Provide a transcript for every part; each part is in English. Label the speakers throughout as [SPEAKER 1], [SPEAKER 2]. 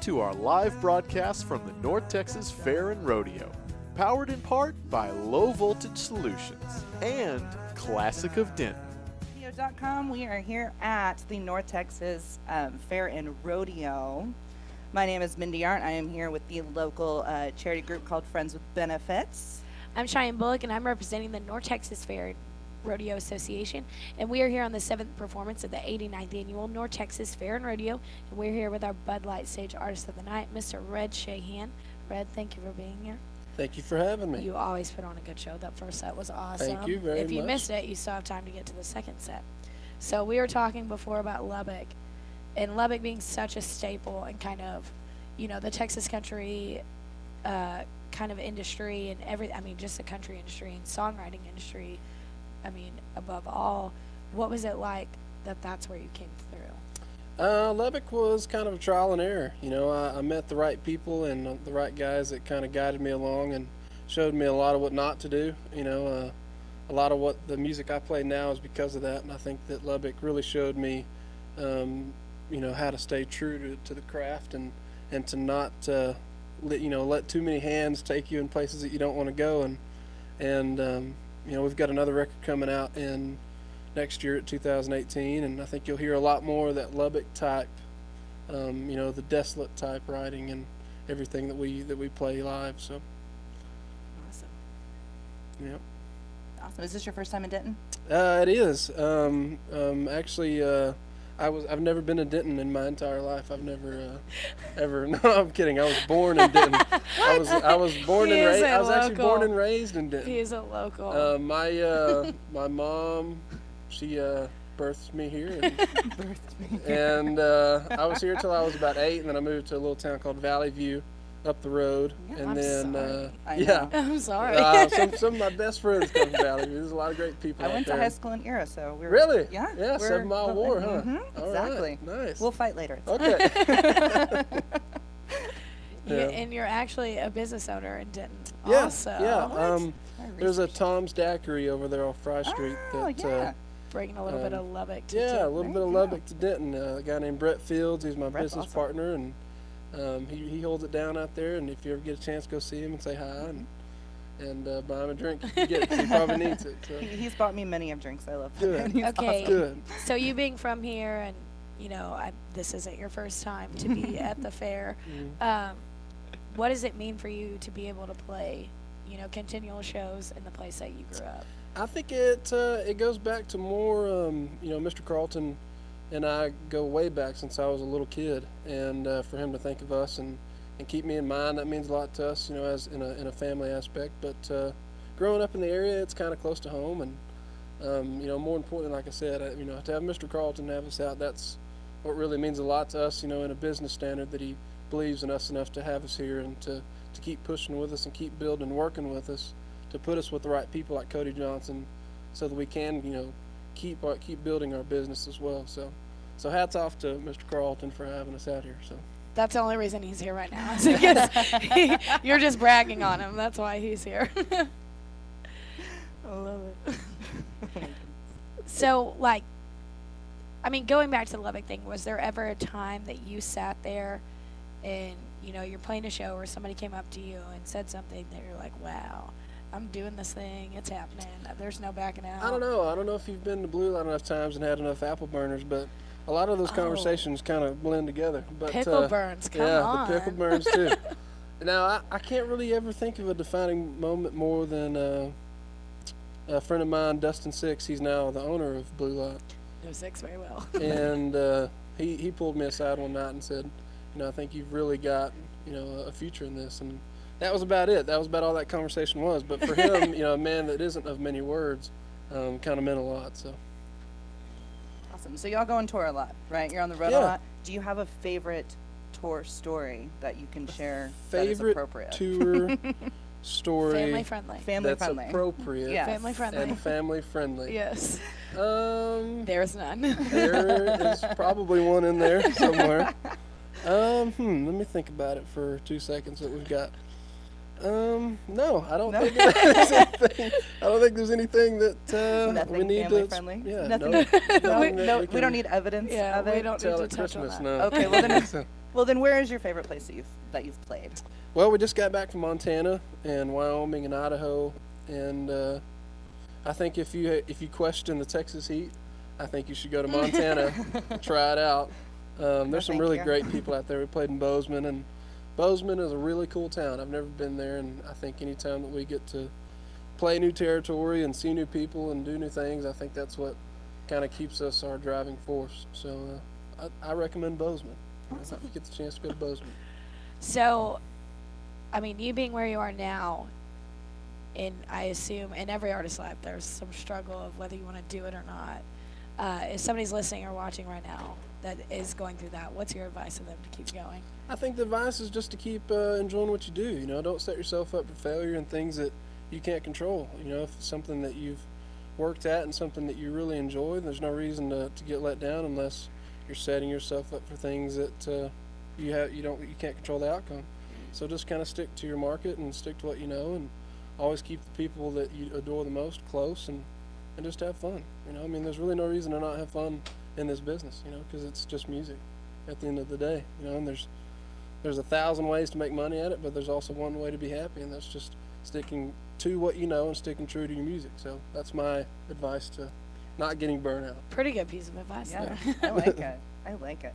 [SPEAKER 1] to our live broadcast from the North Texas Fair and Rodeo, powered in part by Low Voltage Solutions and Classic of Denton.
[SPEAKER 2] Radio.com. We are here at the North Texas Fair and Rodeo. My name is Mindy Arendt. I am here with the local charity group called Friends with Benefits.
[SPEAKER 3] I'm Cheyanne Bullock, and I'm representing the North Texas Fair Rodeo Association, and we are here on the 7th performance of the 89th annual North Texas Fair and Rodeo, and we're here with our Bud Light Stage Artist of the Night, Mr. Red Shahan. Red, thank you for being here.
[SPEAKER 4] Thank you for having me.
[SPEAKER 3] You always put on a good show. That first set was awesome.
[SPEAKER 4] Thank you very much.
[SPEAKER 3] If you missed it, you still have time to get to the second set. So we were talking before about Lubbock, and Lubbock being such a staple and kind of, you know, the Texas country kind of industry and just the country industry and songwriting industry. I mean, above all, what was it like that's where you came through?
[SPEAKER 4] Lubbock was kind of a trial and error. You know, I met the right people and the right guys that kind of guided me along and showed me a lot of what not to do. You know, a lot of what the music I play now is because of that, and I think that Lubbock really showed me, you know, how to stay true to the craft and to not, let too many hands take you in places that you don't want to go. And you know, we've got another record coming out in next year at 2018, and I think you'll hear a lot more of that Lubbock type, you know, the desolate type writing and everything that we play live. So.
[SPEAKER 2] Awesome.
[SPEAKER 4] Yeah.
[SPEAKER 2] Awesome. Is this your first time in Denton?
[SPEAKER 4] It is. Actually, I've never been to Denton in my entire life. I've never ever. No, I'm kidding. I was born in Denton. I was born and raised. I was actually born and raised in Denton.
[SPEAKER 3] He is a local.
[SPEAKER 4] My mom, she birthed me here. And I was here till I was about 8, and then I moved to a little town called Valley View, up the road.
[SPEAKER 2] Yeah,
[SPEAKER 4] and
[SPEAKER 2] I'm
[SPEAKER 4] then
[SPEAKER 2] sorry.
[SPEAKER 4] yeah,
[SPEAKER 3] I'm sorry.
[SPEAKER 4] some of my best friends come from Valley View. There's a lot of great people.
[SPEAKER 2] I
[SPEAKER 4] out
[SPEAKER 2] went
[SPEAKER 4] there.
[SPEAKER 2] to high school in Era, so we're
[SPEAKER 4] Really?
[SPEAKER 2] Yeah.
[SPEAKER 4] Yeah, 7 Mile War, huh? All
[SPEAKER 2] Exactly.
[SPEAKER 4] Right. Nice.
[SPEAKER 2] We'll fight later.
[SPEAKER 4] Okay.
[SPEAKER 3] Yeah, and you're actually a business owner in Denton.
[SPEAKER 4] Yeah.
[SPEAKER 3] Also.
[SPEAKER 4] Yeah. There's a Tom's Daiquiri over there off Fry Street.
[SPEAKER 2] Oh, yeah.
[SPEAKER 3] Bringing a little bit of Lubbock to
[SPEAKER 4] Yeah,
[SPEAKER 3] Denton.
[SPEAKER 4] a little bit of Lubbock to Denton. A guy named Brett Fields, he's my
[SPEAKER 2] Brett's
[SPEAKER 4] business
[SPEAKER 2] awesome.
[SPEAKER 4] partner, and he holds it down out there. And if you ever get a chance, go see him and say hi and buy him a drink. You get it, 'cause he probably needs it. So.
[SPEAKER 2] He's bought me many of drinks. I love that.
[SPEAKER 4] Good.
[SPEAKER 2] He's
[SPEAKER 3] Okay.
[SPEAKER 2] awesome.
[SPEAKER 4] Good.
[SPEAKER 3] So you being from here, and you know, this isn't your first time to be at the fair. What does it mean for you to be able to play, you know, continual shows in the place that you grew up?
[SPEAKER 4] I think it goes back to more, you know, Mr. Carlton and I go way back since I was a little kid, and for him to think of us and keep me in mind, that means a lot to us, you know, as in a family aspect. But growing up in the area, it's kind of close to home, and you know, more importantly, like I said, you know, to have Mr. Carlton have us out, that's what really means a lot to us, you know, in a business standard, that he believes in us enough to have us here and to keep pushing with us and keep building and working with us, to put us with the right people like Cody Johnson, so that we can, you know, keep building our business as well. So hats off to Mr. Carlton for having us out here. So
[SPEAKER 3] That's the only reason he's here right now. Is because you're just bragging on him. That's why he's here.
[SPEAKER 2] I love it.
[SPEAKER 3] So, like, I mean, going back to the Lubbock thing, was there ever a time that you sat there and, you know, you're playing a show or somebody came up to you and said something that you're like, wow, I'm doing this thing, it's happening, there's no backing out?
[SPEAKER 4] I don't know if you've been to Blue Light enough times and had enough apple burners, but a lot of those conversations kind of blend together. But
[SPEAKER 3] pickle burns, come on.
[SPEAKER 4] Yeah, the pickle burns too. Now, I can't really ever think of a defining moment more than a friend of mine, Dustin Six. He's now the owner of Blue Light.
[SPEAKER 3] Know Six very well.
[SPEAKER 4] And he pulled me aside one night and said, you know, I think you've really got, you know, a future in this. And that was about it. That was about all that conversation was. But for him, you know, a man that isn't of many words, kind of meant a lot. So.
[SPEAKER 2] Awesome. So y'all go on tour a lot, right? You're on the road a lot. Do you have a favorite tour story that you can share that is appropriate?
[SPEAKER 4] Favorite tour story.
[SPEAKER 3] Family friendly.
[SPEAKER 2] Family
[SPEAKER 4] that's
[SPEAKER 2] friendly.
[SPEAKER 4] Appropriate.
[SPEAKER 2] Yes.
[SPEAKER 3] Family friendly.
[SPEAKER 4] And family friendly.
[SPEAKER 3] Yes.
[SPEAKER 4] There's
[SPEAKER 3] none.
[SPEAKER 4] There is probably one in there somewhere. Let me think about it for 2 seconds that we've got. No, I don't think there's anything. I don't think there's anything that we need
[SPEAKER 2] family
[SPEAKER 4] to.
[SPEAKER 2] Friendly?
[SPEAKER 4] Yeah,
[SPEAKER 2] Nothing.
[SPEAKER 4] no,
[SPEAKER 2] we don't need evidence of it.
[SPEAKER 3] We don't
[SPEAKER 4] tell
[SPEAKER 3] need
[SPEAKER 4] at
[SPEAKER 3] to touch on
[SPEAKER 4] Christmas.
[SPEAKER 3] that.
[SPEAKER 4] No.
[SPEAKER 2] Okay, well then, Well, then where is your favorite place that you've played?
[SPEAKER 4] Well, we just got back from Montana and Wyoming and Idaho, and I think if you question the Texas heat, I think you should go to Montana, try it out. There's some really great people out there. We played in Bozeman, and Bozeman is a really cool town. I've never been there, and I think any time that we get to play new territory and see new people and do new things, I think that's what kind of keeps us our driving force. So I recommend Bozeman.
[SPEAKER 2] Awesome.
[SPEAKER 4] If you get the chance to go to Bozeman.
[SPEAKER 3] So, I mean, you being where you are now, and I assume in every artist life there's some struggle of whether you want to do it or not. If somebody's listening or watching right now that is going through that, what's your advice to them to keep going?
[SPEAKER 4] I think the advice is just to keep enjoying what you do. You know, don't set yourself up for failure in things that you can't control. You know, if it's something that you've worked at and something that you really enjoy, there's no reason to get let down unless you're setting yourself up for things that you can't control the outcome. So just kind of stick to your market and stick to what you know, and always keep the people that you adore the most close, and just have fun. You know, I mean, there's really no reason to not have fun in this business, you know, because it's just music at the end of the day, you know, and there's 1,000 ways to make money at it, but there's also one way to be happy, and that's just sticking to what you know and sticking true to your music. So that's my advice to not getting burnt out.
[SPEAKER 3] Pretty good piece of advice there.
[SPEAKER 2] I like it. I like it.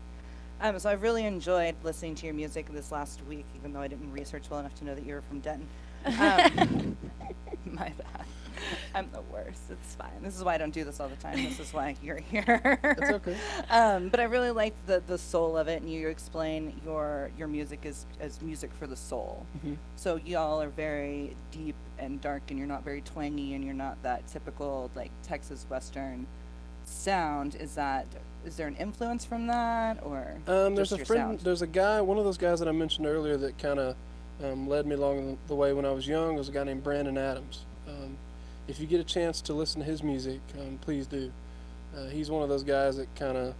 [SPEAKER 2] So I've really enjoyed listening to your music this last week, even though I didn't research well enough to know that you were from Denton. My bad. I'm the worst. It's fine. This is why I don't do this all the time. This is why you're here.
[SPEAKER 4] It's okay.
[SPEAKER 2] But I really liked the soul of it, and you explain your music as music for the soul.
[SPEAKER 4] Mm-hmm.
[SPEAKER 2] So y'all are very deep and dark, and you're not very twangy, and you're not that typical like Texas Western sound. Is there an influence from that, or
[SPEAKER 4] there's a friend, there's a guy, one of those guys that I mentioned earlier that kind of led me along the way when I was young. Was a guy named Brandon Adams. If you get a chance to listen to his music, please do. He's one of those guys that kind of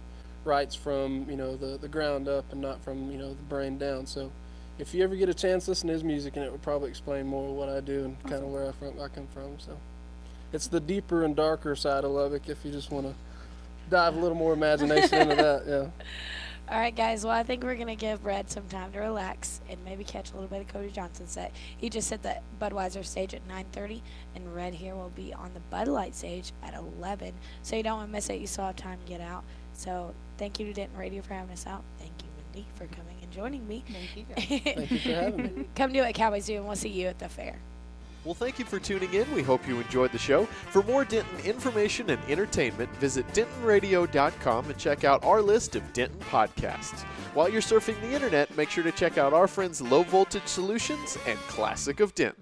[SPEAKER 4] writes from the ground up and not from the brain down. So if you ever get a chance, listen to his music, and it would probably explain more of what I do and kind of where I come from. So it's the deeper and darker side of Lubbock. If you just want to dive a little more imagination into that, yeah.
[SPEAKER 3] All right, guys. Well, I think we're going to give Red some time to relax and maybe catch a little bit of Cody Johnson's set. He just hit the Budweiser stage at 9:30, and Red here will be on the Bud Light stage at 11. So you don't want to miss it. You still have time to get out. So thank you to Denton Radio for having us out. Thank you, Mindy, for coming and joining me.
[SPEAKER 2] Thank you, guys.
[SPEAKER 4] Thank you for having me.
[SPEAKER 3] Come do what Cowboys do, and we'll see you at the fair.
[SPEAKER 1] Well, thank you for tuning in. We hope you enjoyed the show. For more Denton information and entertainment, visit DentonRadio.com and check out our list of Denton podcasts. While you're surfing the internet, make sure to check out our friends Low Voltage Solutions and Classic of Denton.